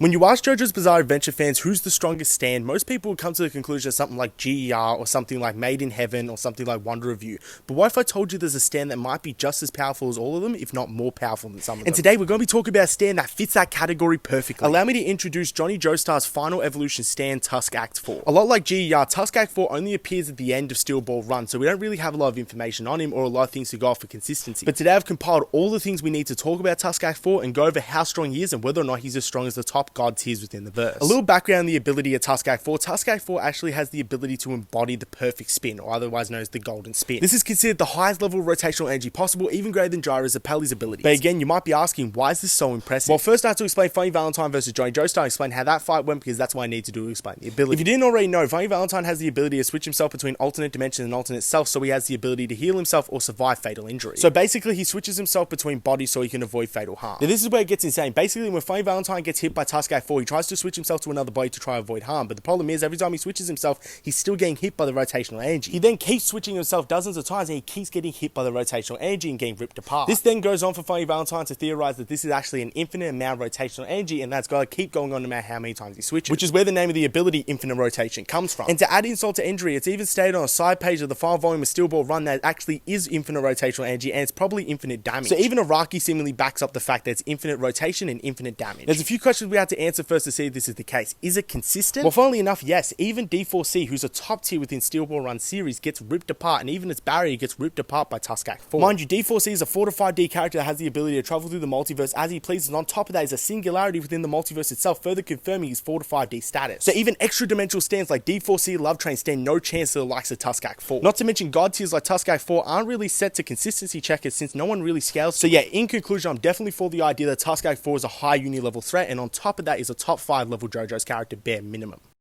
When you ask JoJo's Bizarre Adventure fans who's the strongest stand, most people would come to the conclusion of something like GER or something like Made in Heaven or something like Wonder of You. But what if I told you there's a stand that might be just as powerful as all of them, if not more powerful than some of them? And today we're going to be talking about a stand that fits that category perfectly. Allow me to introduce Johnny Joestar's final evolution stand, Tusk Act 4. A lot like GER, Tusk Act 4 only appears at the end of Steel Ball Run, so we don't really have a lot of information on him or a lot of things to go off for consistency. But today I've compiled all the things we need to talk about Tusk Act 4 and go over how strong he is and whether or not he's as strong as the top god tiers within the verse. A little background on the ability of Tusk Act 4. Tusk Act 4 actually has the ability to embody the perfect spin, or otherwise known as the golden spin. This is considered the highest level of rotational energy possible, even greater than Gyro's Apelli's abilities. But again, you might be asking, why is this so impressive? Well, first I have to explain Funny Valentine versus Johnny Joestar and explain how that fight went, because that's what I need to do to explain the ability. If you didn't already know, Funny Valentine has the ability to switch himself between alternate dimensions and alternate self, so he has the ability to heal himself or survive fatal injury. So basically, he switches himself between bodies so he can avoid fatal harm. Now this is where it gets insane. Basically, when Funny Valentine gets hit by Tusk Act 4, he tries to switch himself to another body to try to avoid harm, but the problem is, every time he switches himself, he's still getting hit by the rotational energy. He then keeps switching himself dozens of times and he keeps getting hit by the rotational energy and getting ripped apart. This then goes on for Funny Valentine to theorize that this is actually an infinite amount of rotational energy, and that's got to keep going on no matter how many times he switches, which is where the name of the ability infinite rotation comes from. And to add insult to injury, it's even stated on a side page of the final volume of Steel Ball Run that it actually is infinite rotational energy, and it's probably infinite damage. So even Araki seemingly backs up the fact that it's infinite rotation and infinite damage. There's a few questions we have to answer first to see if this is the case. Is it consistent? Well, funnily enough, yes. Even D4C, who's a top tier within Steel Ball Run series, gets ripped apart, and even its barrier gets ripped apart by Tusk Act 4. Mind you, D4C is a 4 to 5D character that has the ability to travel through the multiverse as he pleases, and on top of that is a singularity within the multiverse itself, further confirming his 4 to 5D status. So even extra dimensional stands like D4C Love Train stand no chance to the likes of Tusk Act 4. Not to mention god tiers like Tusk Act 4 aren't really set to consistency checkers since no one really scales. So yeah, in conclusion, I'm definitely for the idea that Tusk Act 4 is a high uni level threat, and on top of that is a top 5 level JoJo's character bare minimum.